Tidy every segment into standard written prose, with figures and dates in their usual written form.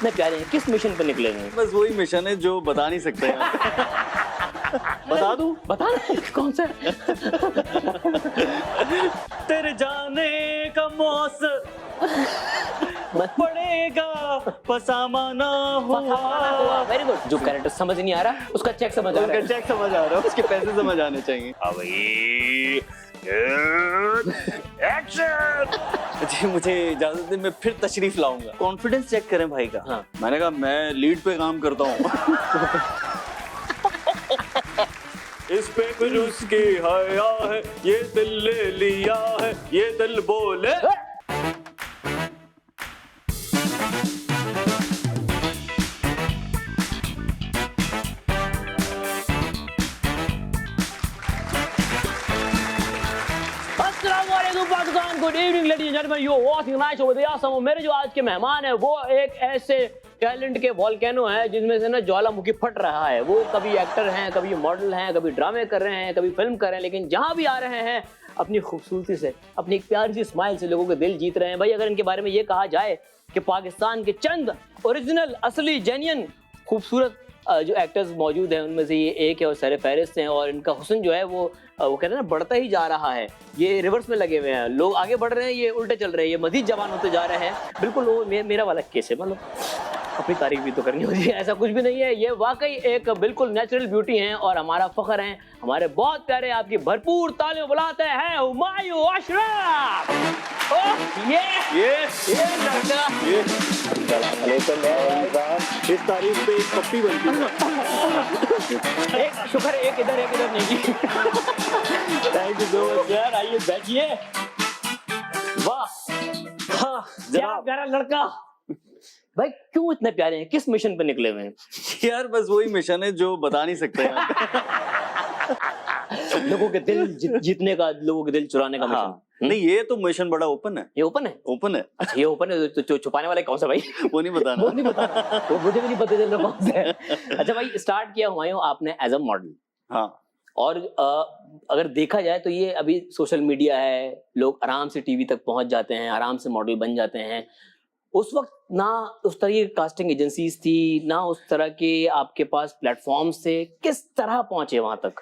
इतने प्यारे हैं, किस मिशन पर निकले हैं? बस वही मिशन है जो बता नहीं सकते हैं। बता दूं? बता कौन सा? तेरे जाने का मौसम पड़ेगा पसामा ना हुआ। Very good. जो कैरेक्टर समझ नहीं आ रहा उसका चेक समझ आ रहा है। चेक समझ आ रहा है, उसके पैसे समझ आने चाहिए। एक्शन! जी मुझे इजाजत दें, मैं फिर तशरीफ लाऊंगा। कॉन्फिडेंस चेक करें भाई का। हाँ। मैंने कहा मैं लीड पे काम करता हूँ। इस पे कुछ उसकी हया है, ये दिल ले लिया है, ये दिल बोले। Pakistan, good evening ladies and gentleman, you are watching night show with Yasam. मेरे जो आज के मेहमान है वो एक ऐसे टैलेंट के वोल्केनो है जिसमें से ना ज्वालामुखी फट रहा है। वो कभी एक्टर हैं, कभी मॉडल हैं, कभी ड्रामे कर रहे हैं, कभी फिल्म कर रहे हैं, लेकिन जहां भी आ रहे हैं अपनी खूबसूरती से, अपनी एक प्यारी सी स्माइल से लोगों के दिल जीत रहे हैं। भाई अगर इनके बारे में ये कहा जाए कि पाकिस्तान के चंद ओरिजिनल असली जेन्युइन खूबसूरत जो एक्टर्स मौजूद हैं उनमें से ये एक है और सर फहरिस्त हैं, और इनका हुस्न जो है वो कहते हैं ना बढ़ता ही जा रहा है। ये रिवर्स में लगे हुए हैं, लोग आगे बढ़ रहे हैं, ये उल्टे चल रहे हैं, ये मजीद जवान होते जा रहे हैं। बिल्कुल वो मेरा वाला केस है, मतलब अपनी तारीफ भी तो करनी होती है, ऐसा कुछ भी नहीं है। ये वाकई एक बिल्कुल नेचुरल ब्यूटी हैं और हमारा फख्र हैं, हमारे बहुत प्यारे आपकी भरपूर तालियों बुलाते हैं हुमायूं अशरफ। ये लड़का इस तारीफ पे एक पप्पी बनती है। एक शुक्र एक इधर नहीं की। थैंक यू सो मच यार, आइए बैठिए। वाह क्या प्यारा लड़का। भाई क्यों इतने प्यारे हैं, किस मिशन पे निकले हुए हैं? यार बस वही मिशन है जो बता नहीं सकते हैं। लोगों के दिल जीतने का, लोगों के दिल चुराने का मिशन। नहीं ये तो मिशन बड़ा ओपन है। ये ओपन है? ओपन है। अच्छा ये ओपन है, तो छुपाने वाला कौन सा भाई? वो नहीं बताना। वो नहीं बताना, वो मुझे भी नहीं पता चल रहा कौन सा है। अच्छा भाई स्टार्ट किया हुमायूं आपने एज अ मॉडल। हाँ। और अगर देखा जाए तो ये अभी सोशल मीडिया है, लोग आराम से टीवी तक पहुंच जाते हैं, आराम से मॉडल बन जाते हैं। उस वक्त ना उस तरह की कास्टिंग एजेंसीज थी, ना उस तरह के आपके पास प्लेटफॉर्म्स थे, किस तरह पहुंचे वहां तक?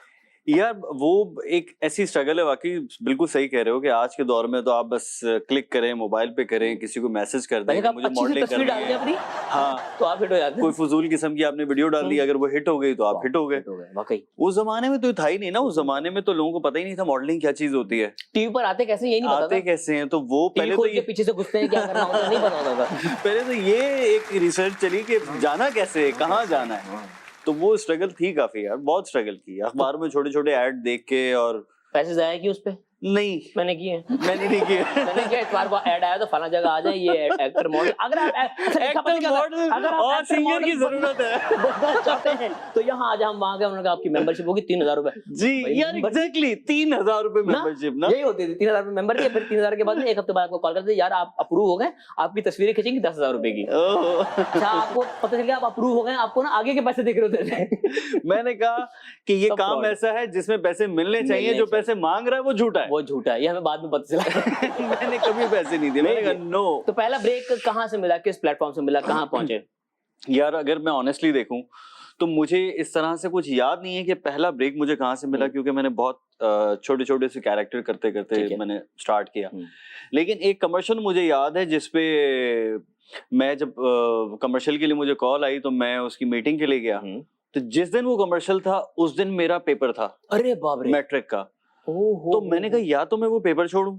यार वो एक ऐसी स्ट्रगल है, वाकई बिल्कुल सही कह रहे हो कि आज के दौर में तो आप बस क्लिक करें, मोबाइल पे करें, किसी को मैसेज कर दें कि मुझे मॉडलिंग करनी है। अपनी हाँ तो आप हिट हो जाते हैं। कोई फजूल किस्म की आपने वीडियो डाल दी, अगर वो हिट हो गई तो आप हिट हो गए। वाकई उस जमाने में तो था ही नहीं ना, उस जमाने में तो लोगों को पता ही नहीं था मॉडलिंग क्या चीज होती है। टीवी पर आते कैसे यही नहीं पता आते कैसे हैं, तो वो पहले तो ये पीछे से घुसते हैं, क्या करना होता है नहीं पता होता था। पहले तो ये एक रिसर्च चली कि जाना कैसे, कहाँ जाना है। तो वो स्ट्रगल थी काफी यार, बहुत स्ट्रगल की। अखबार में छोटे छोटे ऐड देख के। और पैसे जाया कि उस पे? नहीं मैंने किए। मैंने नहीं किए। मैंने किया, इतवार को ऐड आया तो फला जगह आ जाए, ये एक्टर मॉडल। अगर आप एक्टर मॉडल और सिंगर की जरूरत है चाहते हैं तो यहाँ आज हम वहां गए, उन्होंने कहा आपकी मेंबरशिप होगी 3000 रुपए। जी यार एग्जैक्टली 3000 रुपए मेंबरशिप ना, यही होती थी। 3000 रुपए मेंबर के, फिर 3000 के बाद में एक हफ्ते बाद आपको कॉल करते यार आप अप्रूव हो गए, आपकी तस्वीरें खींचेंगी 10,000 रुपए की। अच्छा आपको पता चल गया आप अप्रूव हो गए, आपको ना आगे के पैसे देख रहे होते। मैंने कहा कि ये काम ऐसा है जिसमें पैसे मिलने चाहिए, जो पैसे मांग रहा है वो झूठा है। वो झूठा है, ये हमें बाद में पता चला। मैंने कभी पैसे नहीं दिए। मैंने कहा नो। तो पहला ब्रेक कहाँ से मिला, किस प्लेटफॉर्म से मिला, कहाँ पहुंचे? यार अगर मैं ऑनेस्टली देखूं तो मुझे इस तरह से कुछ याद नहीं है कि पहला ब्रेक मुझे कहाँ से मिला, क्योंकि मैंने बहुत छोटे छोटे से कैरेक्टर करते करते मैंने स्टार्ट किया। लेकिन एक कमर्शियल मुझे याद है जिसपे मैं जब कमर्शियल के लिए मुझे कॉल आई तो मैं उसकी मीटिंग के लिए गया। तो जिस दिन वो कमर्शियल था उस दिन मेरा पेपर था। अरे बाप रे। मैट्रिक का। तो मैंने कहा या तो मैं वो पेपर छोड़ूं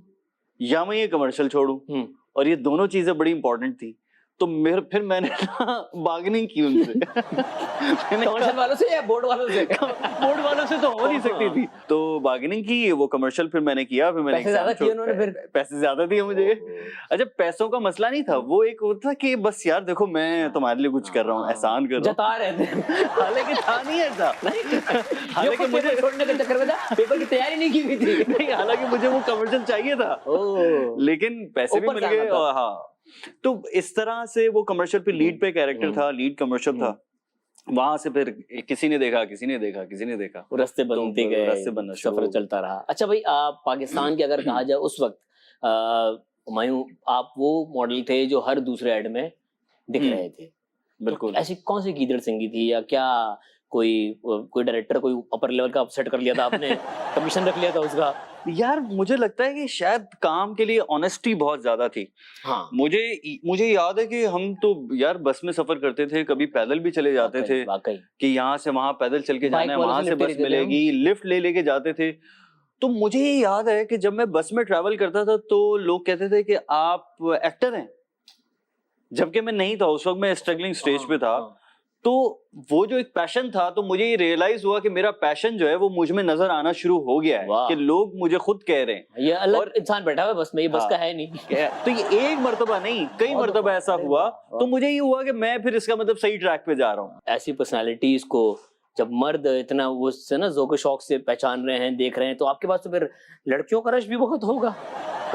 या मैं ये कमर्शियल छोड़ूं, और ये दोनों चीजें बड़ी इंपॉर्टेंट थी। तो फिर मैंने बार्गेनिंग की उनसे। कमर्शियल वालों से या बोर्ड वालों से? बोर्ड वालों से तो हो नहीं सकती थी, तो बार्गेनिंग की। वो कमर्शियल फिर मैंने किया, फिर मैंने पैसे ज्यादा दिए उन्होंने, फिर पैसे ज्यादा दिए मुझे। अच्छा पैसों का मसला नहीं था, वो एक होता था कि बस यार देखो मैं तुम्हारे लिए कुछ कर रहा हूँ, एहसान कर रहा हूँ, जता रहे थे। हालांकि था नहीं ऐसा। हालांकि मुझे छोड़ने के चक्कर में था, पेपर की तैयारी नहीं की हुई थी। नहीं हालांकि मुझे वो कमर्शियल चाहिए था, लेकिन पैसे भी मिल गए। और हाँ तो इस तरह से वो कमर्शियल पे लीड पे कैरेक्टर था, लीड कमर्शियल था। वहां से फिर किसी ने देखा, किसी ने देखा, किसी ने देखा, रास्ते बनते गए, रास्ते बनना, सफर चलता रहा। अच्छा भाई आप पाकिस्तान की अगर कहा जाए उस वक्त, हुमायूं आप वो मॉडल थे जो हर दूसरे ऐड में दिख रहे थे। बिल्कुल। ऐसी कौन सी गीदड़ सिंगी थी, या क्या कोई डायरेक्टर कोई अपर लेवल का सेट कर लिया था आपने, कमीशन रख लिया था उसका? यार मुझे लगता है कि शायद काम के लिए ऑनेस्टी बहुत ज्यादा थी। हाँ, मुझे याद है कि हम तो यार बस में सफर करते थे, कभी पैदल भी चले जाते थे वाकई कि यहाँ से वहां पैदल चल के बाइक जाना है, वालों वहां से से लिफ्ट बस लेते थे मिलेगी, लिफ्ट ले लेके जाते थे। तो मुझे ये याद है कि जब मैं बस में ट्रैवल करता था तो लोग कहते थे कि आप एक्टर हैं, जबकि मैं नहीं था उस वक्त, मैं स्ट्रगलिंग स्टेज पे था। तो वो जो एक पैशन था, तो मुझे ये रियलाइज हुआ कि मेरा पैशन जो है वो मुझ में नजर आना शुरू हो गया है, कि लोग मुझे खुद कह रहे हैं ये अलग इंसान बैठा हुआ है बस में, ये बस का है नहीं। तो ये एक मर्तबा नहीं, कई मर्तबा ऐसा हुआ। तो मुझे ये हुआ कि मैं फिर इसका मतलब सही ट्रैक पे जा रहा हूँ। ऐसी पर्सनालिटीज को जब मर्द इतना वो से ना ज़ौक़ शौक से पहचान रहे हैं, देख रहे हैं, तो आपके पास तो फिर लड़कियों का रश भी बहुत होगा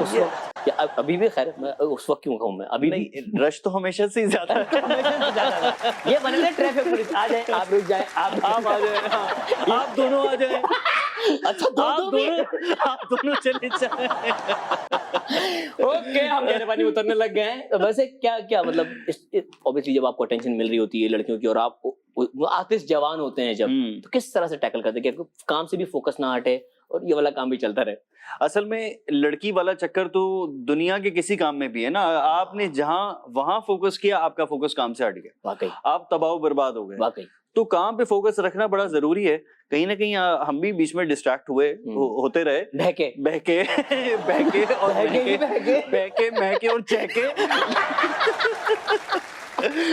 उस वक्त, या अभी भी? खैर मैं उस वक्त क्यों कहूँ, मैं अभी नहीं, रश तो हमेशा से ही ज्यादा है। ये बने ट्रैफिक पुलिस आ जाए, आप रुक जाए, आप आ जाए, आप दोनों आ जाए। अच्छा आप दोनों चले जाए। ओके, हम गहरे पानी उतरने लग गए हैं। वैसे क्या मतलब, ऑब्वियसली जब आपको अटेंशन मिल रही होती है लड़कियों की और आप वो आर्टिस्ट जवान होते हैं जब, तो किस तरह से टैकल करते हैं कि काम से भी फोकस ना हटे और ये वाला काम भी चलता रहे? असल में लड़की वाला चक्कर तो दुनिया के किसी काम में भी है ना। आपने जहां वहां फोकस किया, आपका फोकस काम से हट गया, वाकई आप तबाह बर्बाद हो गए। वाकई तो काम पे फोकस रखना बड़ा जरूरी है। कहीं ना कहीं हम भी बीच में डिस्ट्रैक्ट होते रहे, बहके और महके और चहके।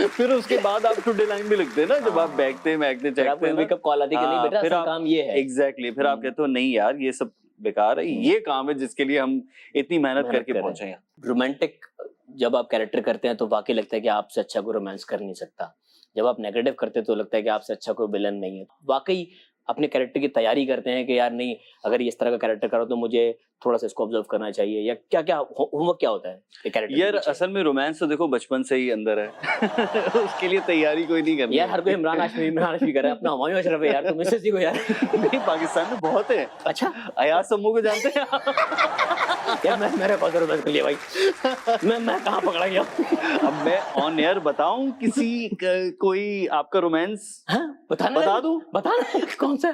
फिर उसके बाद आप टुडे लाइन भी लिखते हैं ना, जब आप बहकते महकते चहकते हैं, मेकअप कॉल आती है कि नहीं बेटा असल काम ये है। एग्जैक्टली, फिर आप कहते हो नहीं यार ये सब बेकार है, ये काम है जिसके लिए हम इतनी मेहनत करके पहुंचे हैं। रोमांटिक जब आप कैरेक्टर करते हैं तो वाकई लगता है कि आपसे अच्छा कोई रोमांस कर नहीं सकता। जब आप नेगेटिव करते हैं तो लगता है कि आपसे अच्छा कोई विलन नहीं है। वाकई अपने कैरेक्टर की तैयारी करते हैं कि यार नहीं, अगर इस तरह का कैरेक्टर करो तो मुझे थोड़ा सा इसको ऑब्जर्व करना चाहिए, या क्या क्या होमवर्क क्या होता है कैरेक्टर? यार असल में रोमांस तो देखो बचपन से ही अंदर है। उसके लिए तैयारी कोई नहीं करनी यार। हर कोई इमरान हाशमी कर रहा है, अपना हुमायूं अशरफ है यार, तो मिसेस जी को यार। नहीं, पाकिस्तान में बहुत है। अच्छा, अयाज सम्मू को जानते हैं? यार मैं मेरे कौन सा रोमांस कर लिया भाई, मैं कहाँ पकड़ा गया? अब मैं ऑन एयर बताऊं कोई आपका रोमांस? बता दूं? बता कौन सा?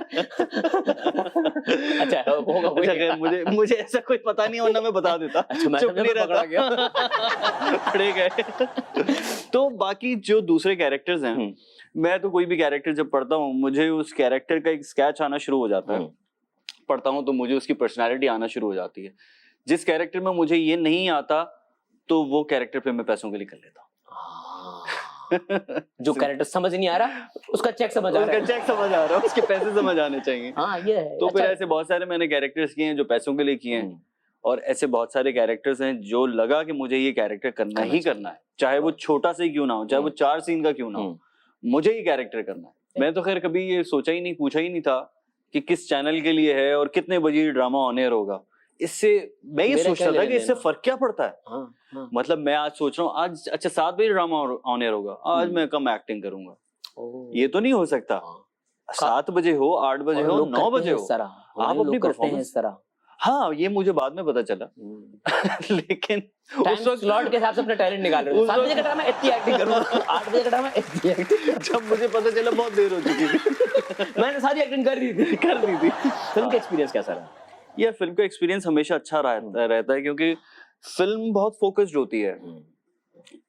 अच्छा होगा। मुझे ऐसा कोई पता नहीं, वरना मैं बता देता। चुप नहीं रहता। पड़े गए। तो बाकी जो दूसरे कैरेक्टर्स हैं, मैं तो कोई भी कैरेक्टर जब पढ़ता हूँ, मुझे उस कैरेक्टर का एक स्केच आना शुरू हो जाता है। पढ़ता हूँ तो मुझे उसकी पर्सनालिटी आना शुरू हो जाती है। जिस कैरेक्टर में मुझे ये नहीं आता, तो वो कैरेक्टर पे मैं पैसों के लिए कर लेता हूँ। जो कैरेक्टर समझ नहीं आ रहा, उसका चेक समझ आ रहा है, उसके पैसे समझ आने चाहिए। हाँ, ये है। तो फिर ऐसे बहुत सारे मैंने कैरेक्टर्स किए हैं जो पैसों के लिए किए हैं, और ऐसे बहुत सारे कैरेक्टर्स हैं जो लगा कि मुझे ये कैरेक्टर करना ही करना है, चाहे वो छोटा सा ही क्यों ना हो, चाहे वो 4 सीन का क्यों ना हो, मुझे ये कैरेक्टर करना है। मैं तो खैर कभी ये सोचा ही नहीं, पूछा ही नहीं था कि किस चैनल के लिए है और कितने बजे ड्रामा ऑन एयर होगा। इससे मैं ये सोचता था कि इससे फर्क क्या पड़ता है। मतलब मैं आज सोच रहा हूँ आज अच्छा 7 बजे ड्रामा ऑन एयर होगा, आज मैं कम एक्टिंग करूंगा, ये तो नहीं हो सकता। 7 बजे हो, 8 बजे हो, 9 बजे हो, आप अपनी परफॉर्मेंस। हाँ, ये मुझे बाद में पता चला। लेकिन उस वक्त स्लॉट के हिसाब से अपना टैलेंट निकाल रहे थे। 7 बजे का ड्रामा इतनी एक्टिंग करूंगा, 8 बजे का ड्रामा इतनी एक्टिंग। जब मुझे पता चला बहुत देर हो चुकी थी। मैंने सारी एक्टिंग कर दी थी। फिल्म का एक्सपीरियंस कैसा रहा? यार फिल्म का एक्सपीरियंस हमेशा अच्छा रहता है, क्योंकि फिल्म बहुत फोकस्ड होती है।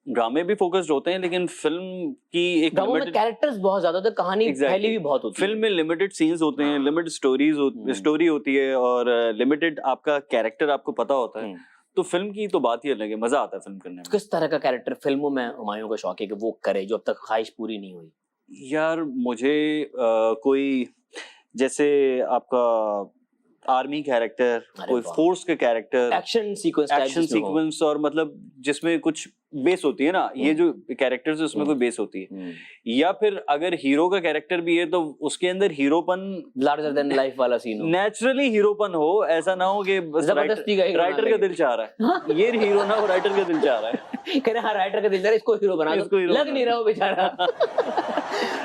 ड्रामे भी फोकस्ड होते हैं, लेकिन फिल्म की एक लिमिटेड कैरेक्टर्स बहुत ज्यादा होते हैं, कहानी फैली भी बहुत होती है। फिल्म में लिमिटेड सीन्स होते हैं, लिमिटेड स्टोरी होती है, और लिमिटेड आपका कैरेक्टर आपको पता होता है। तो फिल्म की तो बात ही अलग है, मजा आता है फिल्म करने में। किस तरह का कैरेक्टर फिल्मों में हुमायूं का शौक है कि वो करे जो अब तक ख्वाहिश पूरी नहीं हुई? यार मुझे कोई जैसे आपका आर्मी कैरेक्टर, कोई फोर्स के कैरेक्टर, एक्शन सीक्वेंस, और मतलब जिसमें कुछ बेस होती है ना, ये जो कैरेक्टर्स है उसमें कोई बेस होती है। या फिर अगर हीरो का कैरेक्टर भी है तो उसके अंदर हीरोपन, लार्जर देन लाइफ वाला सीन हो, नेचुरली हीरोपन हो, ऐसा ना हो कि राइटर का दिल चाह रहा है ये हीरो ना हो, राइटर का दिल चाह रहा है। कह रहे हाँ राइटर का दिल चाह रहा है, इसको हीरो बना दो, लग नहीं रहा हो बेचारा।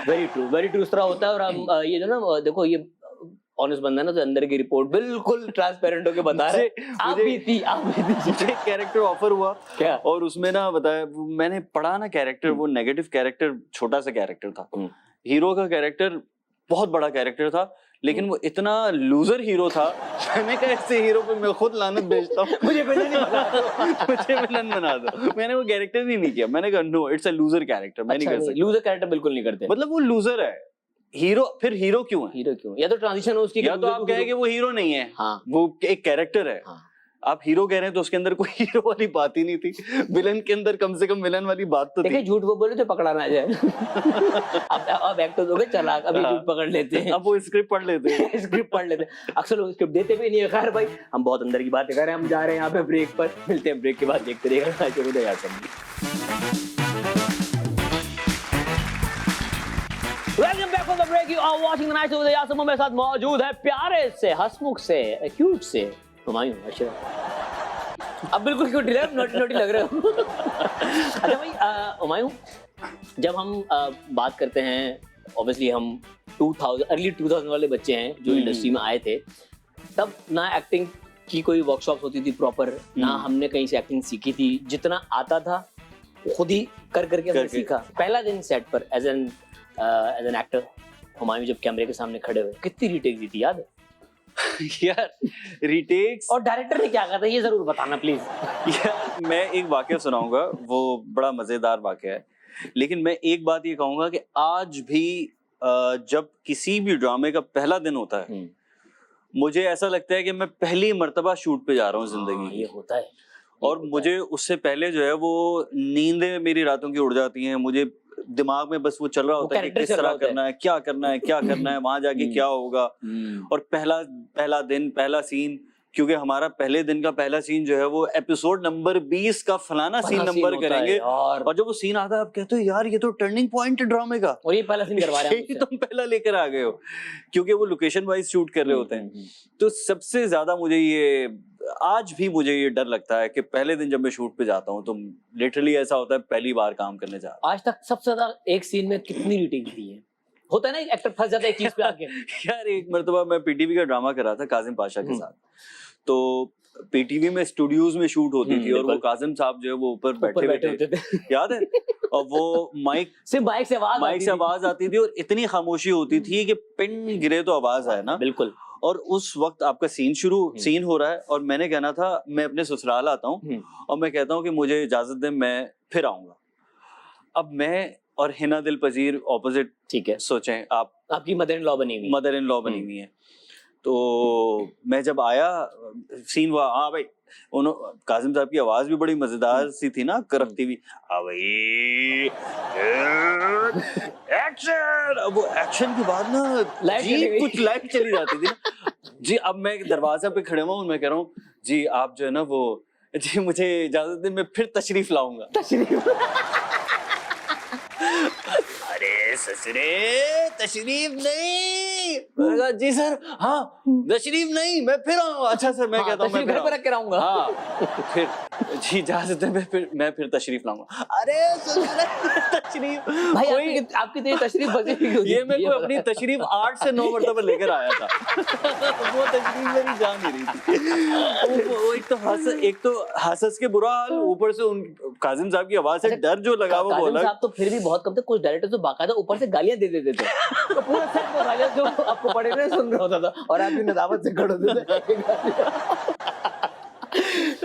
Very true, very true. इस तरह होता है। और हम ये जो ना देखो, ये ऑनेस्ट बंदा ना, तो अंदर की रिपोर्ट बिल्कुल ट्रांसपेरेंट होके बता रहे आप भी थी। मुझे कैरेक्टर ऑफर हुआ क्या? और उसमें ना बताया, मैंने पढ़ा ना कैरेक्टर, वो नेगेटिव कैरेक्टर छोटा सा कैरेक्टर था, हीरो का कैरेक्टर बहुत बड़ा कैरेक्टर था, लेकिन वो इतना लूजर हीरो था। मैंने कहा ऐसे हीरो पे मैं खुद लानत भेजता हूँ, मुझे विलन बना दो। मैंने वो कैरेक्टर ही नहीं किया, मैंने कहा no it's a loser character, मैं नहीं कर सकता। लूजर कैरेक्टर बिल्कुल नहीं करते, मतलब वो लूजर है, हीरो फिर हीरो क्यों है? हीरो क्यों? या तो ट्रांजिशन हो उसकी, या तो आप कहें कि वो हीरो नहीं है, हाँ, वो एक कैरेक्टर है। हाँ। आप हीरो कह रहे हैं तो उसके अंदर कोई हीरो वाली बात ही नहीं थी। विलन के अंदर कम से कम विलन वाली बात तो थी। झूठ वो बोले तो पकड़ा ना जाए। अब एक्टर्स हो गए चालाक, अभी झूठ पकड़ लेते हैं, अब वो स्क्रिप्ट पढ़ लेते हैं। स्क्रिप्ट पढ़ लेते हैं, अक्सर लोग स्क्रिप्ट देते भी नहीं है। खैर भाई, हम बहुत अंदर की बातें कर रहे हैं, हम जा रहे हैं यहाँ पे ब्रेक पर, मिलते हैं ब्रेक के बाद, देखते रहिएगा। Welcome back from the break, you are watching the night show with Yasam. मेरे साथ मौजूद है प्यारे से, हंसमुख से, क्यूट से हुमायूं अशरफ। अब बिल्कुल क्यूट नोटी लग रहे हो। अच्छा भाई हुमायूं, जब हम बात करते हैं, ऑब्वियसली हम 2000 अर्ली 2000 वाले बच्चे हैं जो इंडस्ट्री में आए थे, तब ना एक्टिंग की कोई वर्कशॉप होती थी प्रॉपर, ना हमने कहीं से एक्टिंग सीखी थी। जितना आता था खुद ही करके हमने सीखा। पहला दिन सेट पर एज एन एक्टर हुमायूं जब कैमरे के सामने खड़े हुए, कितनी रीटेक दी थी याद है? यार रीटेक्स, और डायरेक्टर ने क्या कहा था ये जरूर बताना प्लीज। यार मैं एक वाकया सुनाऊंगा, वो बड़ा मजेदार वाकया है, लेकिन मैं एक बात ये कहूंगा कि आज भी जब किसी भी ड्रामे का पहला दिन होता है, मुझे ऐसा लगता है कि मैं पहली मर्तबा शूट पे जा रहा हूँ जिंदगी। ये होता है। और मुझे उससे पहले जो है वो नींदें मेरी रातों की उड़ जाती हैं, मुझे दिमाग में बस वो चल रहा होता है कि किस तरह करना है, क्या करना है, वहां जाके क्या होगा। और पहला दिन, पहला सीन, क्योंकि हमारा पहले दिन का पहला सीन जो है वो एपिसोड नंबर 20 का फलाना सीन नंबर करेंगे, और जब वो सीन आता है आप कहते हो यार ये तो टर्निंग पॉइंट है ड्रामे का, और ये पहला सीन करवा रहे हैं, तुम पहला लेकर आ गए हो, क्योंकि वो लोकेशन वाइज शूट कर रहे होते हैं। तो सबसे ज्यादा मुझे ये, आज भी मुझे ये डर लगता है कि पहले दिन जब मैं शूट पे जाता हूँ तो लिटरली ऐसा होता है पहली बार काम करने जा रहा हूं। आज तक सबसे ज्यादा एक सीन में कितनी रीटेक दी है? होता है ना एक्टर फंस जाता है एक चीज पे आके। यार एक मर्तबा मैं पीटीवी का ड्रामा कर रहा था काजिम पाशा के साथ, तो पीटीवी में स्टूडियोज में शूट होती थी, और वो काजिम साहब जो है वो ऊपर बैठे होते थे, याद है? और वो माइक से आवाज आती थी, और इतनी खामोशी होती थी कि पिन गिरे तो आवाज आए ना। बिल्कुल। और उस वक्त आपका सीन हो रहा है, और मैंने कहना था मैं अपने ससुराल आता हूँ और मैं कहता हूँ कि मुझे इजाजत दें, मैं फिर आऊंगा। अब मैं और हिना दिल पजीर ऑपोजिट, ठीक है, सोचें आप, आपकी मदर इन लॉ बनी हुई है। तो मैं जब आया, सीन हुआ, हाँ भाई, काजिम साहब की आवाज भी बड़ी मजेदार सी थी ना, करकती हुई, हाँ भाई एक्शन। अब वो एक्शन के बाद ना जी कुछ लाइट चली जाती थी ना जी। अब मैं दरवाजा पे खड़े हुआ हूँ, मैं कह रहा हूँ जी आप जो है ना वो, जी मुझे इजाजत दें, मैं फिर तशरीफ लाऊंगा। अरे ससुरे तशरीफ नहीं, जी सर, हाँ तशरीफ नहीं, मैं फिर आऊंगा। अच्छा सर, मैं कहता हूँ मैं घर पे रख के आऊंगा। हाँ फिर जी इजाजत है, मैं फिर तशरीफ लाऊंगा। अरे तशरीफ भाई, आपकी तेरी तशरीफ बची, ये मैं कोई अपनी तशरीफ 8 से 9 मरतबा लेकर आया था। वो तशरीफ मेरी जा नहीं रही थी। वो एक तो हंस के बुरा हाल, ऊपर से उन काजिम साहब की आवाज से डर जो लगा, वो बोला साहब तो फिर भी बहुत कम थे, कुछ डायरेक्टर तो बाकायदा ऊपर से गालियां दे देते थे। तो पूरा सेट में गालियां जो आपको पड़े हुए सुन रहा होता था, और आप भी नदावत से खड़े होते थे।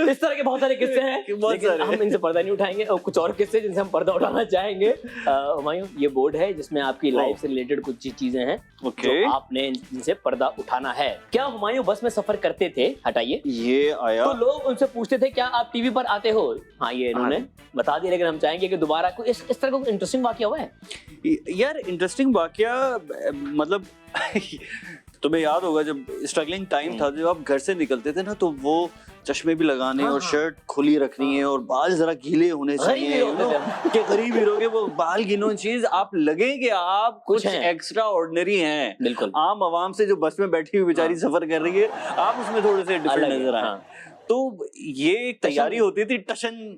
इस तरह के बहुत सारे किस्से हैं, लेकिन हम इनसे पर्दा नहीं उठाएंगे, और कुछ और किस्से जिनसे हम पर्दा उठाना चाहेंगे। हुमायूं, ये बोर्ड है जिसमें आपकी लाइफ से रिलेटेड कुछ चीजें हैं जो आपने जिनसे पर्दा उठाना है। क्या हुमायूं बस में सफर करते थे? हटाइए, ये आया तो लोग उनसे पूछते थे क्या आप टीवी पर आते हो? हाँ, ये इन्होंने बता दिया, लेकिन हम चाहेंगे कि दोबारा कोई इस तरह का इंटरेस्टिंग वाकया हुआ है? यार इंटरेस्टिंग वाकया मतलब तुम्हें याद होगा जब स्ट्रगलिंग टाइम था, जब आप घर से निकलते थे ना, तो वो चश्मे भी लगाने और शर्ट खुली रखनी है और बाल जरा गीले होने चाहिए कि गरीब हीरो के वो बाल गीले चीज आप लगे कि आप कुछ एक्स्ट्रा ऑर्डिनरी हैं। बिल्कुल, आम आवाम से जो बस में बैठी हुई बेचारी सफर कर रही है, आप उसमें थोड़े से डिफरेंट नजर आए। तो ये एक तैयारी होती थी टशन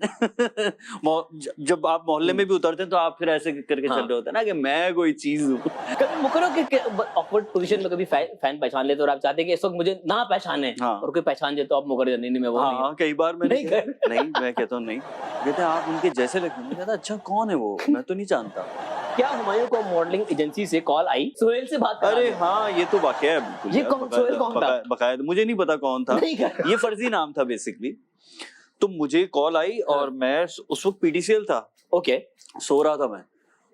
जब आप मोहल्ले में भी उतरते हैं तो आप फिर ऐसे करके चल रहे होते हैं ना कि मैं कोई चीज हूँ। कभी मुकरो के ऑकवर्ड पोजीशन में कभी फैन पहचान लेते और आप चाहते हैं कि इस वक्त मुझे ना पहचाने, और कोई पहचान जाए तो आप मुकर जाने, नहीं मैं वो नहीं। कई बार मैंने नहीं मैं कहता हूँ नहीं, कहते हैं आप उनके जैसे लगते हैं। मैं कहता अच्छा कौन है वो, मैं तो नहीं जानता। क्या हुमायूं को मॉडलिंग एजेंसी से कॉल आई सोहेल से बात करने? अरे हाँ ये तो वाकया है बिल्कुल। ये कौन सोहेल कौन था? बकायदा मुझे नहीं पता कौन था, ये फर्जी नाम था बेसिकली। तो मुझे कॉल आई और मैं उस वक्त पीटीसीएल था, ओके, सो रहा था मैं,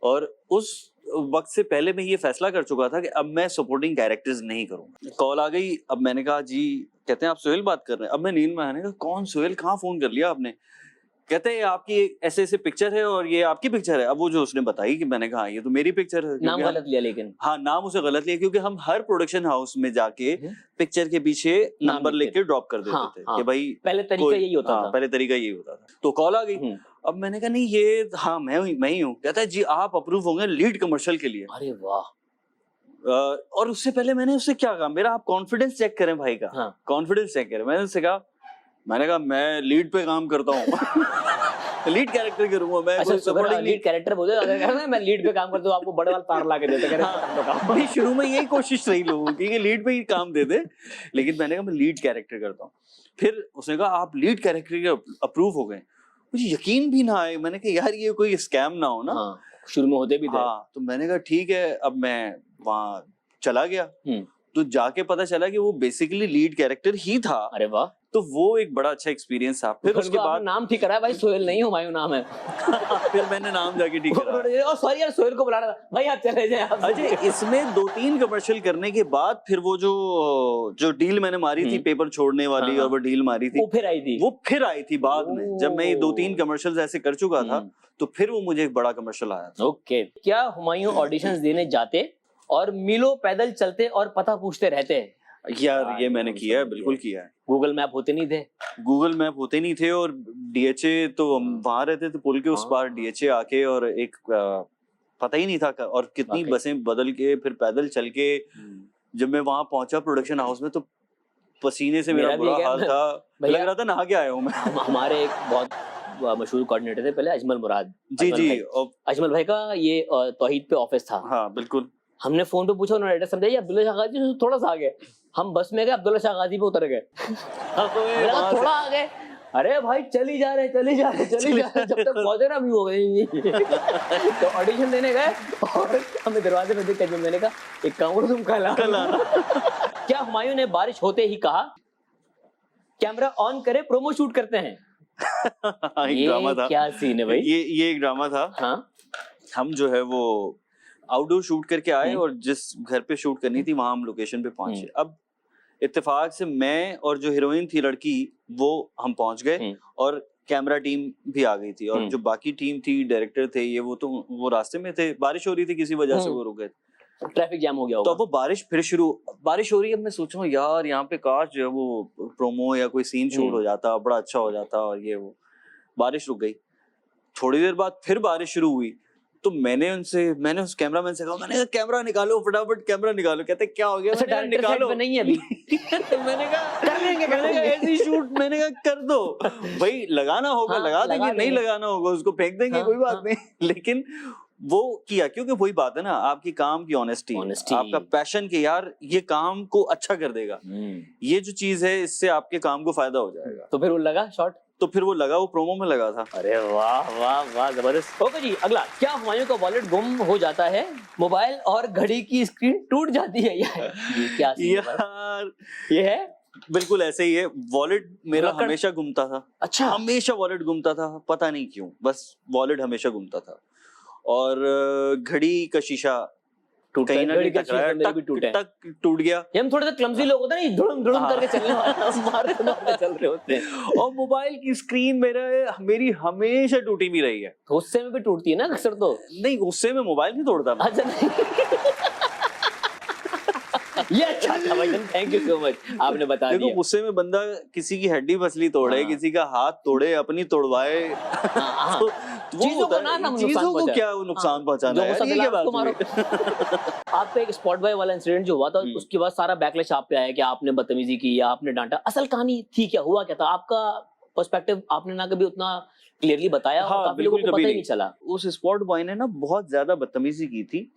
और उस वक्त से पहले मैं ये फैसला कर चुका था कि अब मैं सपोर्टिंग कैरेक्टर्स नहीं करूंगा। कॉल आ गई, अब मैंने कहा जी, कहते हैं आप सोहेल बात कर रहे हैं। अब मैं नींद में आने का, कौन सोहेल, कहाँ फोन कर लिया आपने? कहते हैं आपकी ऐसे ऐसे पिक्चर है और ये आपकी पिक्चर है। अब वो जो उसने बताई कि मैंने कहा ये तो मेरी पिक्चर है। नाम गलत लिया लेकिन। हाँ नाम उसे गलत लिया, क्योंकि हम हर प्रोडक्शन हाउस में जाके पिक्चर के पीछे नंबर लिख के ड्रॉप कर देते थे कि भाई पहले तरीका यही होता था। पहले तरीका यही होता था। तो कॉल आ गई, अब मैंने कहा नहीं ये हाँ मैं ही हूँ। कहता है जी आप अप्रूव होंगे लीड कमर्शियल के लिए। अरे वाह। और उससे पहले मैंने उससे क्या कहा, मेरा आप कॉन्फिडेंस चेक करें भाई का, कॉन्फिडेंस चेक करें। मैंने उससे कहा, मैं लीड पे काम करता हूँ लीड कैरेक्टर करूंगा मैं। अच्छा, लीड कैरेक्टर बोले, अगर मैं लीड पे काम करता हूँ आपको बड़े वाला तार ला के देता। नहीं शुरू में यही कोशिश रही लोगों की कि लीड पे ही काम दे दे, लेकिन मैंने कहा मैं लीड कैरेक्टर करता हूँ। फिर उसने कहा आप लीड कैरेक्टर के अप्रूव हो गए। मुझे यकीन भी ना आए, मैंने कहा यार ये कोई स्कैम ना हो ना। शुरू में होते भी थे। तो मैंने कहा ठीक है। अब मैं वहाँ चला गया, तो जाके पता चला कि वो बेसिकली लीड कैरेक्टर ही था। अरे वाह। तो वो एक बड़ा अच्छा एक्सपीरियंस था। फिर उसके बाद नाम ठीक कराया भाई, सोहेल नहीं हुमायूं नाम है। फिर मैंने नाम जाके ठीक कराया। सॉरी यार, सोहेल को बुलाना था भाई, आप चले जाए। अजय इसमें 2-3 कमर्शियल करने के बाद फिर वो जो डील मैंने मारी थी पेपर छोड़ने वाली, और वो डील मारी थी, वो फिर आई थी बाद में। जब मैं ये 2-3 कमर्शियल्स ऐसे कर चुका था तो फिर वो मुझे एक बड़ा कमर्शियल आया था। ओके, क्या हुमायूं ऑडिशंस देने जाते और मीलों पैदल चलते और पता पूछते रहते? यार ये मैंने किया है, बिल्कुल किया है। गूगल मैप होते नहीं थे और डीएचए तो हम वहां रहते थे पुल के उस पार, डीएचए आके और एक पता ही नहीं था और कितनी बसें बदल के फिर पैदल चल के जब मैं वहां पहुंचा प्रोडक्शन हाउस में तो पसीने से मेरा बुरा हाल था, लग रहा था नहा के आया हूँ मैं। हमारे एक बहुत मशहूर कोऑर्डिनेटर थे पहले, अजमल मुराद जी। अजमल भाई का ये तौहीद पे ऑफिस था। हाँ बिल्कुल। हमने फोन पे पूछा, उन्होंने एड्रेस समझाया, अब्दुल्ला शाह गाजी थोड़ा सा आगे। हम बस में गए, अब्दुल्ला शाह गाजी पे उतर गए। थोड़ा आगे, अरे भाई चली जा रहे जब तक पहुंचे ना व्यू हो गई। तो ऑडिशन देने गए और हमें दरवाजे पे देख, मैंने कहा एक काम करो तुम कल आना। क्या हुमायूं ने बारिश होते ही कहा कैमरा ऑन करे, प्रोमो शूट करते हैं? एक ड्रामा था। क्या सीन है भाई? ये एक ड्रामा था। हाँ, हम जो है वो आउटडोर शूट करके आए और जिस घर पे शूट करनी थी वहां हम लोकेशन पे पहुंचे। अब इत्तेफाक से मैं और जो हीरोइन थी लड़की वो हम पहुंच गए और कैमरा टीम भी आ गई थी, और जो बाकी टीम थी, डायरेक्टर थे ये वो रास्ते में थे। बारिश हो रही थी, किसी वजह से वो रुक गए, ट्रैफिक जाम हो गया होगा। तो वो बारिश हो रही है। अब मैं सोच रहा हूँ यार यहाँ पे काश जो है वो प्रोमो या कोई सीन शूट हो जाता, बड़ा अच्छा हो जाता, और ये वो बारिश रुक गई। थोड़ी देर बाद फिर बारिश शुरू हुई, तो मैंने उस कैमरामैन से कहा, मैंने कहा कैमरा निकालो, फटाफट कैमरा निकालो। कहते क्या हो गया? अच्छा, निकालो नहीं है अभी। मैंने कहा कर लेंगे, ऐसी शूट। मैंने कहा कर दो भाई, लगाना होगा लगा देंगे, नहीं लगाना होगा उसको फेंक देंगे, कोई बात नहीं। लेकिन वो किया, क्योंकि वही बात है ना, आपकी काम की ऑनेस्टी, आपका पैशन के यार ये काम को अच्छा कर देगा, ये जो चीज है इससे आपके काम को फायदा हो जाएगा। तो फिर वो लगा शॉट, तो फिर वो लगा, वो प्रोमो में लगा था। अरे वाह वाह वाह, जबरदस्त। ओके जी, अगला, क्या हुमायूं का वॉलेट गुम हो जाता है, मोबाइल और घड़ी की स्क्रीन टूट जाती है? ये क्या यार ये है? बिल्कुल ऐसे ही है। वॉलेट मेरा हमेशा घूमता था। अच्छा, हमेशा वॉलेट घूमता था, पता नहीं क्यों, बस वॉलेट हमेशा घूमता था। और घड़ी का शीशा टूट गया। हम थोड़े से क्लमजी लोग होते हैं, धुड़म धुड़म करके चलने वाले, मारते चल रहे होते हैं। और मोबाइल की स्क्रीन मेरी हमेशा टूटी भी रही है। गुस्से में भी टूटती है ना अक्सर? तो नहीं, गुस्से में मोबाइल नहीं तोड़ता मैं। अच्छा नहीं। ये अच्छा था भाई, थैंक यू सो मच, आपने बता देखो दिया। गुस्से में बंदा किसी की हड्डी पसली तोड़े, हाँ। किसी का हाथ तोड़े, अपनी तोड़वाए हाँ, तो वो चीजों होता को ना है, नुकसान चीजों को पहुंचा। क्या नुकसान पहुंचाना जो है गुस्सा यार, ये दिला क्या उसको बात मारो। हुई? आपका एक स्पॉट बॉय वाला इंसिडेंट जो हुआ था, उसके बाद सारा बैकलैश आप पे आया कि आपने बदतमीजी की या आपने डांटा, असल कहानी थी क्या, हुआ क्या था, आपका पर्सपेक्टिव आपने ना कभी उतना क्लियरली बताया और हाँ काफी लोगों बिल्कुल को कभी पता ही नहीं। नहीं चला। उस स्पॉट बॉय ने ना बहुत ज्यादा बदतमीजी की थी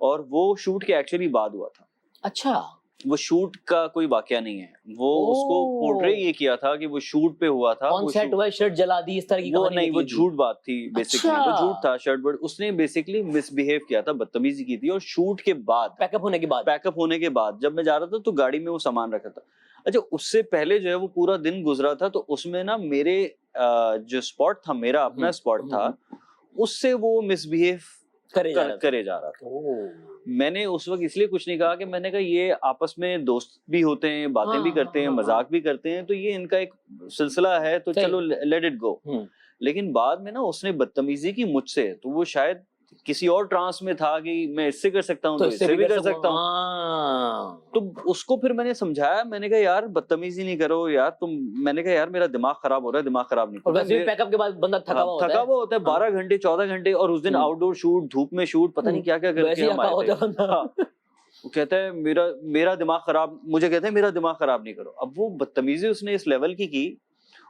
और वो शूट के एक्चुअली बाद हुआ था। अच्छा, वो शूट का कोई वाकया नहीं है, वो उसको पोर्ट्रे ये किया था कि वो शूट पे हुआ था। ऑन वो सेट हुआ, शर्ट जला दी, इस तरह की वो कहानी नहीं, वो निकली थी। झूठ बात थी बेसिकली। अच्छा। वो झूठ था, शर्ट बट उसने बेसिकली मिसबिहेव किया था, बदतमीजी की थी। और शूट के बाद, पैकअप होने के बाद, पैकअप होने के बाद जब मैं जा रहा था तो गाड़ी में वो सामान रखा था। अच्छा, उससे पहले जो है वो पूरा दिन गुजरा था, तो उसमें ना मेरे जो स्पॉट था, मेरा अपना स्पॉट था, उससे वो मिसबिहेव करे जा रहा था। मैंने उस वक्त इसलिए कुछ नहीं कहा कि मैंने कहा ये आपस में दोस्त भी होते हैं, बातें भी करते हैं, मजाक भी करते हैं, तो ये इनका एक सिलसिला है, तो चलो लेट इट गो। लेकिन बाद में ना उसने बदतमीजी की मुझसे, तो वो शायद किसी और ट्रांस में था कि मैं इससे कर सकता हूँ तो इससे भी कर सकता हूँ। तो उसको फिर मैंने समझाया, मैंने कहा यार बदतमीजी नहीं करो यार तुम। मैंने कहा यार मेरा दिमाग खराब हो रहा है, दिमाग खराब नहीं। और वैसे भी पैकअप के बाद बंदा थका हुआ होता है 12 घंटे 14 घंटे, और उस दिन आउटडोर शूट, धूप में शूट, पता नहीं क्या क्या करके हम आए थे। वो कहता है मेरा दिमाग खराब, मुझे कहता है मेरा दिमाग खराब नहीं करो। अब वो बदतमीजी उसने इस लेवल की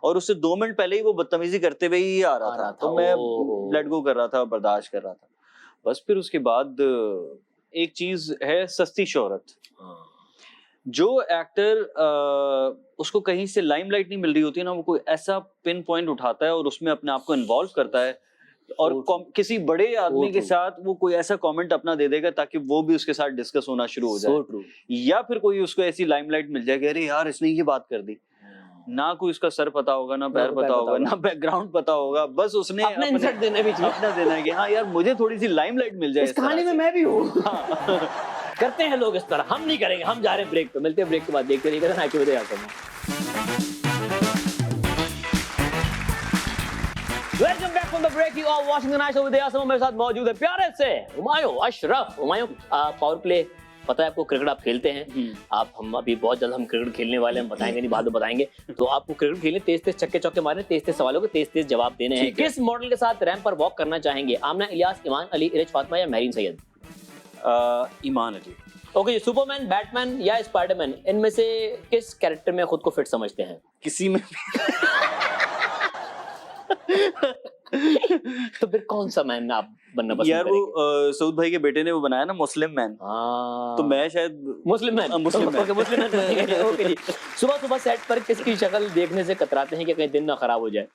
और उससे 2 मिनट पहले ही वो बदतमीजी करते हुए ही आ रहा था। तो मैं लेट गो कर रहा था, बर्दाश्त कर रहा था। बस फिर उसके बाद एक चीज है सस्ती शोहरत। जो एक्टर उसको कहीं से लाइमलाइट नहीं मिल रही होती है ना, वो कोई ऐसा पिन पॉइंट उठाता है और उसमें अपने आप को इन्वॉल्व करता है, और किसी बड़े आदमी के साथ वो कोई ऐसा कमेंट अपना दे देगा ताकि वो भी उसके साथ डिस्कस होना शुरू हो जाए। या फिर कोई उसको ऐसी लाइमलाइट मिल जाए कि अरे यार इसने ये बात कर दी, ना कोई उसका सर पता होगा, ना पैर पता होगा, ना बैकग्राउंड पता होगा, बस उसने अपना इंसर्ट देना भी चाहिए, अपना देना है कि हाँ यार मुझे थोड़ी सी लाइमलाइट मिल जाए, इस कहानी में मैं भी हूँ। करते हैं लोग इस तरह, हम नहीं करेंगे, हम जा रहे हैं ब्रेक पे, मिलते हैं ब्रेक के बाद, देखते रहिएगा ना कि बताया आपको। Welcome back from the break, you are watching the night show with Yasam. मेरे साथ मौजूद है प्यारे से हुमायूं अशरफ। हुमायूं, पावर प्ले पता है आपको, क्रिकेट आप खेलते हैं, आप हम अभी बहुत जल्द हम क्रिकेट खेलने वाले हैं, बताएंगे नहीं बाद में बताएंगे। तो आपको क्रिकेट खेलने, तेज-तेज छक्के चौके मारने, तेज-तेज सवालों के तेज-तेज जवाब देने हैं। किस मॉडल के साथ रैंप पर वॉक करना चाहेंगे? आमना इलियास, ईमान अली, इरज फातिमा या महरीन सैयद? ईमान अली। ओके, सुपरमैन, बैटमैन या स्पाइडरमैन, इनमें से किस कैरेक्टर में खुद को फिट समझते हैं? किसी में तो फिर कौन सा मैन आप बनना पसंद यार करेंगे? वो सऊद भाई के बेटे ने वो बनाया ना मुस्लिम मैन, तो मैं शायद मुस्लिम मैन। मुस्लिम मैन बनेंगे। ओके जी। सुबह सुबह सेट पर किसकी शक्ल देखने से कतराते हैं कि कहीं दिन ना खराब हो जाए?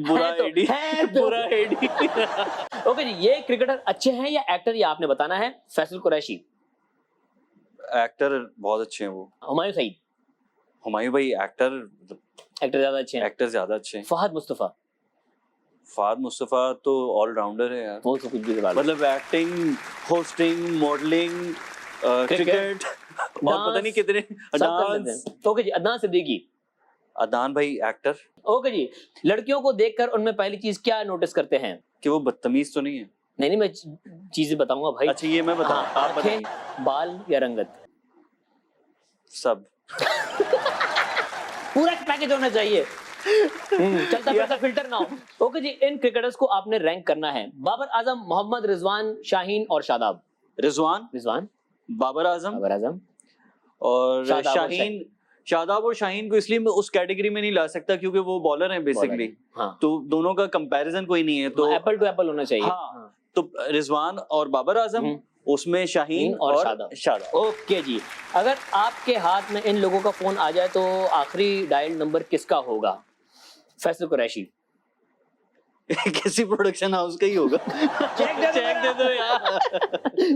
बुरा एडी, बुरा एडी। ओके जी, ये क्रिकेटर अच्छे हैं या एक्टर, ये आपने बताना है। फैसल कुरैशी। एक्टर बहुत अच्छे हैं वो। हुमायूं सईद। हुमायूं भाई एक्टर ज्यादा अच्छे हैं। एक्टर ज्यादा अच्छे हैं। फहद मुस्तफा। फहद मुस्तफा तो ऑलराउंडर है यार, वो तो कुछ भी मतलब एक्टिंग, होस्टिंग, मॉडलिंग, क्रिकेट और पता नहीं कितने डांस। ओके जी, अदनान सिद्दीकी। अदनान भाई एक्टर। ओके जी, लड़कियों को देखकर उनमें पहली चीज क्या नोटिस करते हैं? कि वो बदतमीज तो नहीं है। नहीं, मैं चीजें बताऊंगा भाई। अच्छा ये मैं बताऊं, आप बताइए। बाल या रंगत? सब। पूरा पैकेज होना चाहिए। चलता फिरता फिल्टर ना हो। ओके जी, इन क्रिकेटर्स को आपने रैंक करना है। बाबर आजम, मोहम्मद रिजवान, शाहीन और शादाब। रिजवान, बाबर आजम और शाहीन। शादाब और शाहीन को इसलिए मैं उस कैटेगरी में नहीं ला सकता क्योंकि वो बॉलर हैं बेसिकली। हाँ। तो दोनों का कंपैरिजन कोई नहीं है, तो एप्पल टू एप्पल होना चाहिए। हाँ। तो रिजवान और बाबर आजम, उसमें शाहीन और शादाब। ओके जी, अगर आपके हाथ में इन लोगों का फोन आ जाए तो आखिरी डायल नंबर किसका होगा? फैसल कुरैशी। किसी प्रोडक्शन हाउस का ही होगा। चेक दे दो यार।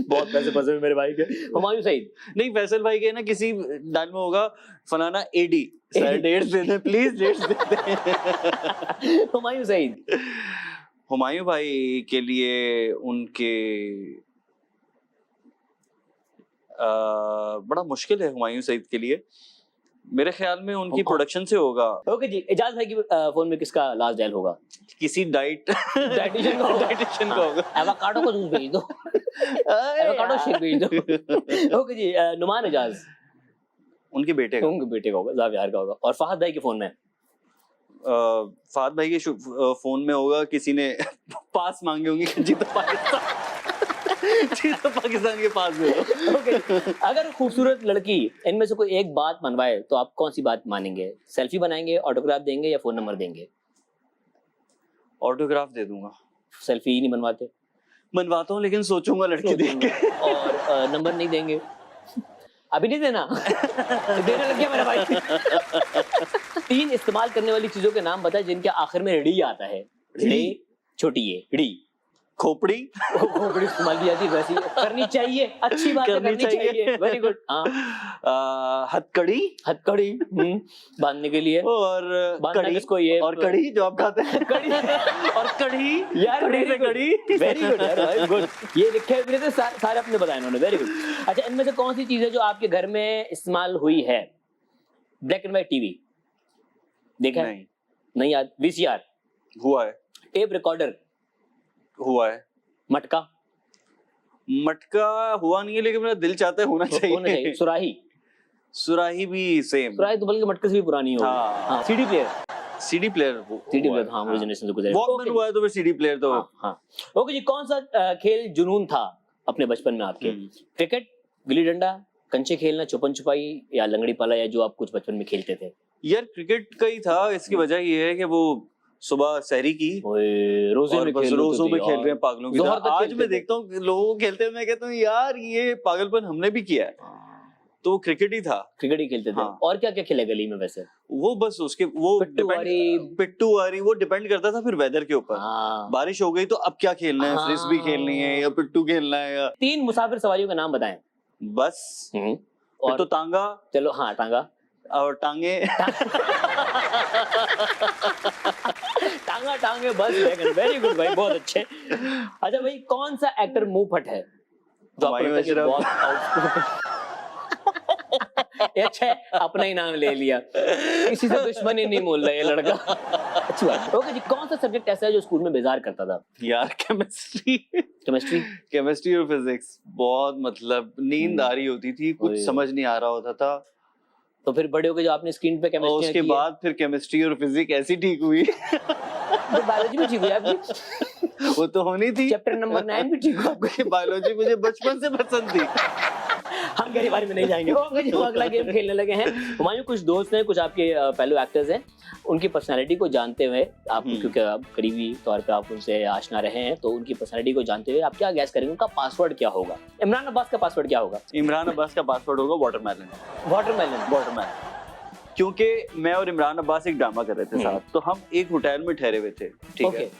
बहुत पैसे फंसे मेरे भाई के। हुमायूं सईद। नहीं, फैसल भाई के ना किसी डायल में होगा फलाना एडी, सर डेट्स दे दे प्लीज, डेट्स दे दे। हुमायूं सईद। हुमायूं भाई के लिए उनके बड़ा मुश्किल है हुमायूं सईद के लिए। मेरे ख्याल में उनकी प्रोडक्शन से होगा। ओके जी, एजाज भाई की फोन में किसका लास्ट डायल होगा? किसी डाइटिशियन का होगा। एवोकाडो का जूस भेज दो, एवोकाडो शेक भेज दो। ओके जी, नुमान एजाज उनके बेटे का होगा, ज़ावियार का होगा। और फहद भाई के फोन में फहद भाई के फोन में होगा, किसी ने पास मांगे होंगे कि जी तो पाकिस्तान के पास में हो। ओके, अगर खूबसूरत लड़की इनमें से कोई एक बात मनवाए तो आप कौन सी बात मानेंगे? सेल्फी बनाएंगे, ऑटोग्राफ देंगे या फोन नंबर देंगे? ऑटोग्राफ दे दूंगा। सेल्फी ही नहीं बनवाते? बनवाता हूँ लेकिन सोचूंगा लड़की देख के। और नंबर नहीं देंगे? अभी नहीं देना? देने लग गया मेरा भाई। 3 इस्तेमाल करने वाली चीजों के नाम बताए जिनके आखिर में ड़ी आता है। ड़ी, छोटी है ड़ी। खोपड़ी इस्तेमाल की जाती है, वैसी करनी चाहिए, अच्छी बात है, करनी चाहिए। Very good. हाँ, हथकड़ी बांधने के लिए। और कड़ी, किसको ये और कड़ी जो आप खाते हैं। कड़ी और कड़ी यार, वेरी गुड यार, गुड। ये लिखे हुए थे सारे अपने बताए इन्होंने, वेरी गुड। अच्छा, इनमें से कौन सी चीज है जो आपके घर में इस्तेमाल हुई है? ब्लैक एंड व्हाइट टीवी देखा है? नहीं याद। VCR हुआ है। टेप रिकॉर्डर हुआ है। मटका हुआ नहीं है लेकिन मेरा दिल चाहता है होना चाहिए। सुराही भी सेम। सुराही तो बल्कि मटके से भी पुरानी होगी। हाँ। सीडी प्लेयर हाँ, वो जनरेशन से गुजरे। वॉकमैन हुआ है तो फिर सीडी प्लेयर तो। हाँ। ओके जी, कौन सा खेल जुनून था अपने बचपन में आपके? क्रिकेट, गिल्ली डंडा, कंचे खेलना, छुपन छुपाई या लंगड़ी पाला, या जो आप कुछ बचपन में खेलते थे? यार क्रिकेट का ही था। इसकी वजह ये है कि वो सुबह सहरी की रोजों में खेल रहे हैं पागलों की तरह। आज मैं देखता हूँ लोगों को खेलते हुए, मैं कहता हूँ यार ये पागलपन हमने भी किया है। तो क्रिकेट ही था, क्रिकेट ही खेलते थे। हाँ। और क्या क्या खेले गली में वैसे? वो बस उसके पिट्टू वारी वो डिपेंड करता था फिर वेदर के ऊपर। हाँ। बारिश हो गई तो अब क्या खेलना है? फ्रिस्बी खेलनी है या पिट्टू खेलना है या 3 मुसाफिर सवारियों का नाम बताएं। बस और तो तांगा। चलो हाँ, टांगा और टांगे। टांगे बस। वेरी गुड भाई, बहुत अच्छे। अच्छा भाई, कौन सा एक्टर मुंह फट है जो आपको अच्छा है, अपना ही नाम ले लिया, किसी से दुश्मनी नहीं बोल रहा ये लड़का। अच्छी बात। ओके जी, कौन सा सब्जेक्ट ऐसा है जो स्कूल में बेजार करता था? यार केमिस्ट्री और फिजिक्स। बहुत मतलब नींद आ रही होती थी, कुछ समझ नहीं आ रहा होता था। तो फिर बड़े हो गए जो आपने स्क्रीन पे केमिस्ट्री उसके बाद फिर केमिस्ट्री और फिजिक्स ऐसी ठीक हुई। तो बायोलॉजी भी ठीक हुई आपकी? वो तो होनी थी। चैप्टर नंबर 9 भी ठीक हुआ। बायोलॉजी मुझे बचपन से पसंद थी। हम गहरी बारी में नहीं जाएंगे। हम अगला गेम खेलने लगे हैं। हमारे कुछ दोस्त हैं, कुछ आपके फेलो एक्टर्स हैं, उनकी पर्सनालिटी को जानते हुए आप, क्योंकि आप करीबी तौर पे आप उनसे आशना रहे हैं, तो उनकी पर्सनालिटी को जानते हुए आप क्या गैस करेंगे उनका पासवर्ड क्या होगा? इमरान अब्बास का पासवर्ड क्या होगा? इमरान अब्बास का पासवर्ड होगा वाटरमेलन। क्योंकि मैं और इमरान अब्बास एक ड्रामा कर रहे थे साथ, तो हम एक होटल में ठहरे हुए थे, ठीक है?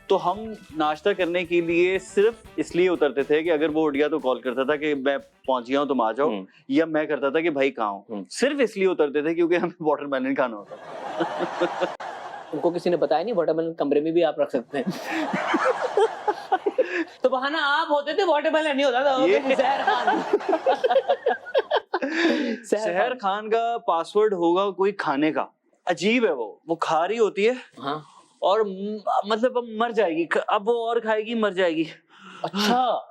तो हम नाश्ता करने के लिए सिर्फ इसलिए उतरते थे कि अगर वो उठ गया तो कॉल करता था कि मैं पहुंच गया हूं तुम आ जाओ, या मैं करता था कि भाई कहाँ हूं। सिर्फ इसलिए उतरते थे क्योंकि हमें वाटरमेलन खाना होता था। उनको किसी ने बताया नहीं वाटरमेलन कमरे में भी आप रख सकते हैं? तो बहाना आप होते थे, वाटरमेलन नहीं होता था। सहर खान का पासवर्ड होगा कोई खाने का। अजीब है, वो खा रही होती है। हाँ। और मतलब अब मर जाएगी, अब वो और खाएगी मर जाएगी। अच्छा,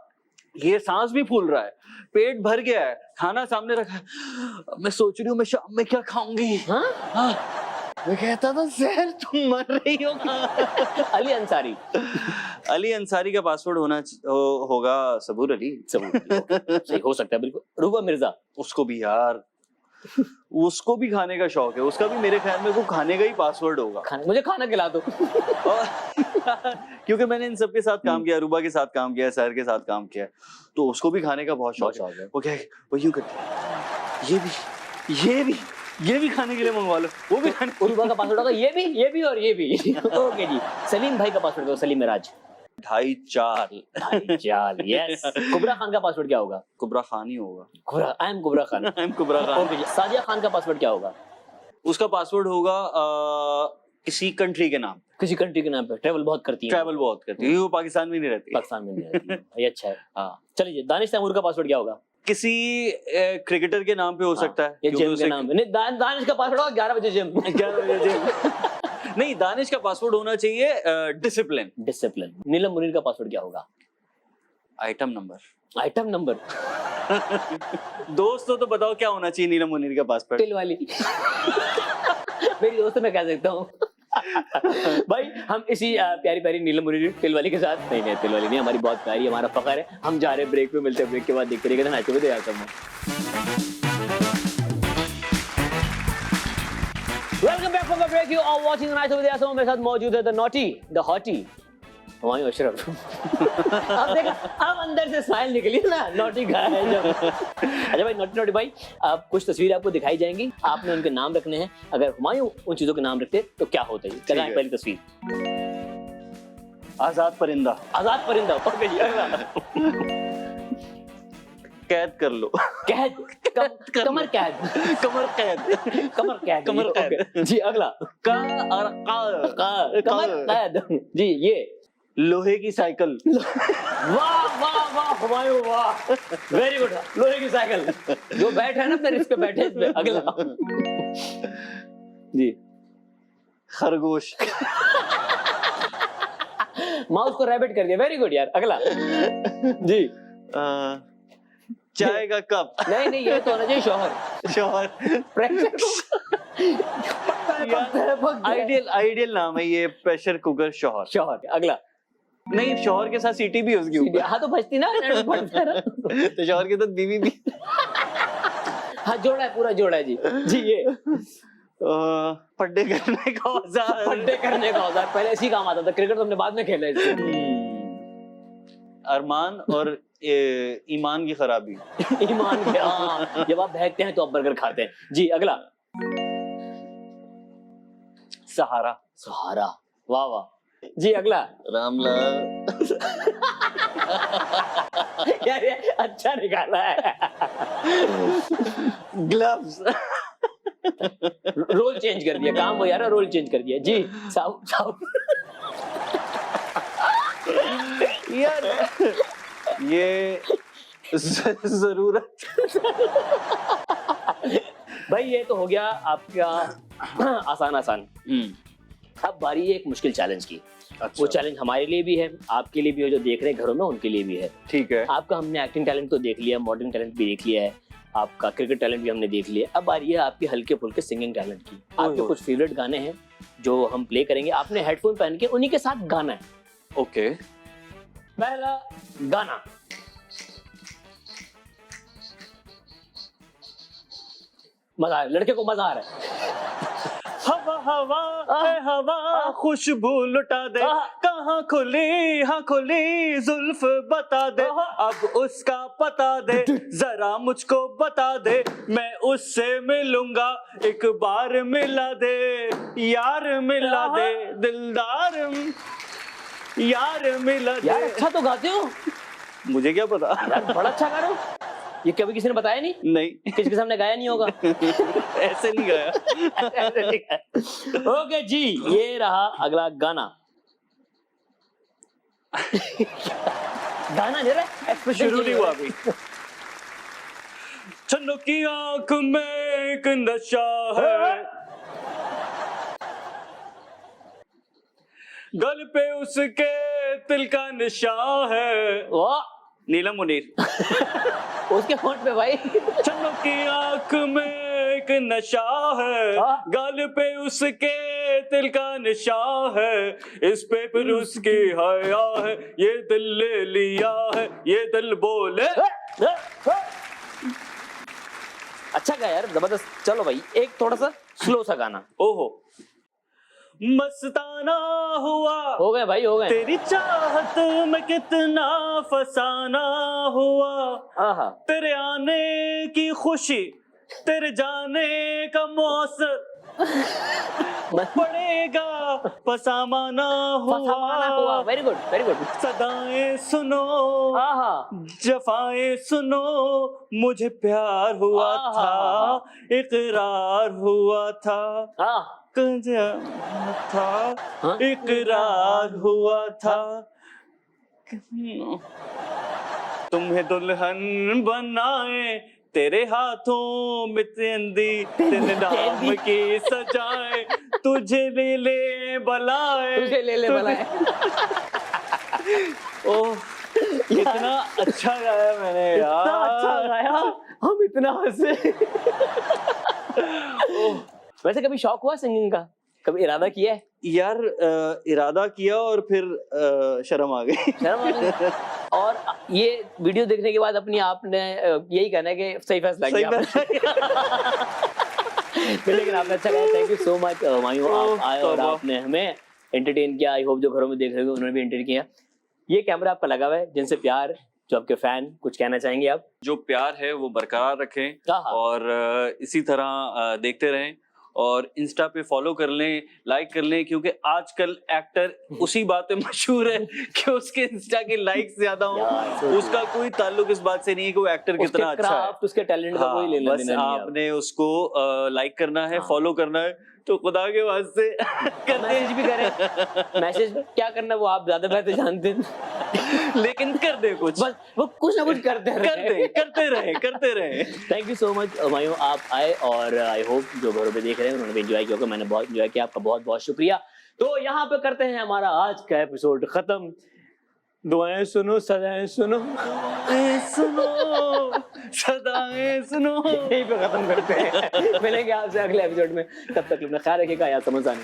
ये सांस भी फूल रहा है, पेट भर गया है, खाना सामने रखा है, मैं सोच रही हूँ मैं शाम में क्या खाऊंगी। हाँ? हाँ। मैं कहता था सहर तुम मर रही हो। अली अंसारी का पासवर्ड होगा सबूर अली। सही हो सकता है, बिल्कुल। रूबा मिर्जा, उसको भी यार उसको भी खाने का शौक है, उसका भी मेरे ख्याल में वो खाने का ही पासवर्ड होगा। मुझे खाना खिला दो। क्योंकि मैंने इन सब के साथ काम किया, रूबा के साथ काम किया, सहर के साथ काम किया, तो उसको भी खाने का बहुत शौक है। वो क्या है, वो यूं करती है, ये भी खाने के लिए मंगवा लो, वो भी खाने। रूबा का पासवर्ड होगा ये भी और ये भी। ओके जी, सलीम भाई का पासवर्ड होगा सलीम मिराज। 2.5 यस। कुबरा खान का पासवर्ड क्या होगा? कुबरा खान ही होगा। I am Kubra Khan. Okay ji, Sajia Khan का पासवर्ड क्या होगा? उसका पासवर्ड होगा किसी कंट्री के नाम। किसी कंट्री के नाम पे। ट्रैवल बहुत करती है। वो पाकिस्तान में नहीं रहती। ये अच्छा है। हाँ, चलिए, दानिश तैमूर का पासवर्ड क्या होगा? किसी क्रिकेटर के नाम पे हो सकता है, ये क्योंकि जिम के उसे- नाम पे नहीं, दानिश का पासवर्ड होगा 11 बजे जिम। 11 बजे जिम। नहीं, दानिश का पासवर्ड होना चाहिए डिसिप्लिन। डिसिप्लिन। नीलम मुनीर का पासवर्ड क्या होगा? Item number. Item number. दोस्तों तो बताओ क्या होना चाहिए नीलम मुनीर का पासवर्ड? तिल वाली। मेरी दोस्त मैं कह सकता हूँ। भाई हम इसी प्यारी प्यारी नीलम मुनीर तिल वाली के साथ, नहीं तिल वाली नहीं, हमारी बहुत प्यारी, हमारा फखर है। हम जा रहे हैं ब्रेक पे, मिलते हैं ब्रेक के बाद, देखते रहिएगा नाचो दे आता हूँ। Welcome back from the break, you are watching night over the मेरे साथ मौजूद है the naughty the hottie Humayun Ashraf. अब देखा, अब अंदर से स्माइल निकली ना, नॉटी गाय है जब। अच्छा भाई, नॉटी भाई, आप कुछ तस्वीरें आपको दिखाई जाएंगी, आपने उनके नाम रखने हैं। अगर हुमायूं उन चीजों के नाम रखते तो क्या होता है? चलाएं पहली तस्वीर। आजाद परिंदा। आजाद परिंदा। ओके जी, अगला। कैद कर लो। कैद। कमर कैद। कमर कैद। कमर कैद। कमर कैद। जी, अगला। कमर कैद। जी, ये लोहे की साइकिल। वाह वाह वाह हुमायूं, वाह, वेरी गुड। लोहे की साइकिल, जो बैठे है ना अपने रिस्क पे बैठे इस पे। अगला जी, खरगोश। माउस को रैबिट कर दिया, वेरी गुड यार। अगला जी, चाय का कप। नहीं ये तो होना चाहिए शौहर। शौहर। प्रेशर आइडियल नाम है ये, प्रेशर कुकर शौहर। शौहर। अगला, नहीं, शौहर के साथ सीटी भी उसकी ऊपर। हाँ तो बजती ना, तो शौहर के साथ बीवी भी। हाँ, जोड़ा है, पूरा जोड़ा है जी। जी, ये पड्डे करने का औजार। पड्डे करने का औजार पहले इसी काम आता था, क्रिकेट तो हमने बाद में खेला इससे। अरमान और ईमान की खराबी। ईमान के, हाँ, जब आप बहकते हैं तो आप बर्गर खाते हैं। जी, अगला। सहारा। सहारा, वाह वाह। जी, अगला। रामलाल। यार ये अच्छा निकाला है। ग्लव्स। रोल चेंज कर दिया, काम हो यार, रोल चेंज कर दिया। जी, साहब। यार ये जरूरत। भाई ये तो हो गया आपका आसान। अब बारी है एक मुश्किल चैलेंज की। अच्छा। वो चैलेंज हमारे लिए भी है, आपके लिए भी है, जो देख रहे हैं घरों में उनके लिए भी है। ठीक है। आपका हमने एक्टिंग टैलेंट तो देख लिया, मॉडर्न टैलेंट भी देख लिया है, आपका क्रिकेट टैलेंट भी हमने देख लिया। अब बारी है आपके हल्के फुल्के सिंगिंग टैलेंट की। आपके कुछ फेवरेट गाने हैं जो हम प्ले करेंगे, आपने हेडफोन पहन के उन्हीं के साथ गाना है। ओके। पहला गाना, मजा आ रहा है, लड़के को मजा आ रहा है। हवा हवा ए हवा खुशबू लुटा दे, कहाँ खुली हाँ खुली जुल्फ बता दे, अब उसका पता दे जरा मुझको बता दे, मैं उससे मिलूंगा एक बार मिला दे, यार मिला दे दिलदार यार मिला दे। यार अच्छा तो गाते हो, मुझे क्या पता यार बड़ा अच्छा गा रहे हो। ये कभी किसी ने बताया नहीं? नहीं, किसके सामने गाया नहीं होगा। ऐसे नहीं गाया। ओके जी, ये रहा अगला गाना। गाना दे रहा है, शुरू नहीं हुआ अभी। चन्नो की आंख में एक नशा है, गल पे उसके तिल का निशान है। वाह, नीलम मुनीर। उसके होंठ पे भाई। चन्नो की आंख में एक नशा है, गाल पे उसके तिल का निशान है, इस पे फिर उसकी हया है, ये दिल ले लिया है, ये दिल बोले। अच्छा गा यार, जबरदस्त। चलो भाई, एक थोड़ा सा स्लो सा गाना। ओहो, मस्ताना हुआ, हो गए भाई, हो गए। तेरी चाहत में कितना फसाना हुआ, आहा, तेरे आने की खुशी, तेरे जाने का मौसम पड़ेगा, पसामाना हुआ। Very good, very good. सदाएं सुनो, आहा, जफाएं सुनो, मुझे प्यार हुआ था, इकरार हुआ था, था, इकरार हुआ था। तुम्हें दुल्हन बनाए तेरे हाथों में मेहंदी, तेरे नाम की सजाए, तुझे ले बलाए, तुझे ले बलाए। ओह कितना अच्छा गाया मैंने यार, इतना अच्छा गाया, हम इतना हंसे। वैसे कभी शौक हुआ सिंगिंग का, कभी इरादा किया है? यार इरादा किया और फिर शर्म आ गई। शर्म आ गई। और ये वीडियो देखने के बाद अपनी आपने यही कहना है कि सही फैसला किया। लेकिन आपने अच्छा कहा, thank you so much Humayun, आप आए और आपने हमें एंटरटेन किया। आई होप जो घरों में देख रहे हो उन्होंने भी एंटरटेन किया। ये कैमरा आपका लगा हुआ है, जिनसे प्यार, जो आपके फैन, कुछ कहना चाहेंगे आप? जो प्यार है वो बरकरार रखें और इसी तरह देखते रहें और इंस्टा पे फॉलो कर लें, लाइक कर लें, क्योंकि आजकल एक्टर उसी बात पे मशहूर है कि उसके इंस्टा के लाइक्स ज्यादा हो। उसका कोई ताल्लुक इस बात से नहीं है कि वो एक्टर कितना अच्छा है, उसके टैलेंट का कोई लेना देना नहीं है। आपने उसको लाइक करना है, फॉलो करना है, तो खुदा के वास्ते मैसेज भी करें। मैसेज क्या करना वो आप ज्यादा बेहतर जानते हैं, लेकिन कर दे कुछ, बस वो कुछ ना कुछ करते रहे। Thank you so much Humayun, आप आए और आई होप जो घरों पे देख रहे हैं उन्होंने भी एंजॉय किया होगा। मैंने बहुत एंजॉय किया, आपका बहुत बहुत शुक्रिया। तो यहाँ पे करते हैं हमारा आज का एपिसोड खत्म। दुआएं सुनो, सदाएं सुनो, सदाएं सुनो, यहीं पे खत्म करते हैं। मिलेंगे आपसे अगले एपिसोड में, तब तक अपना ख्याल रखिएगा। या समझ आने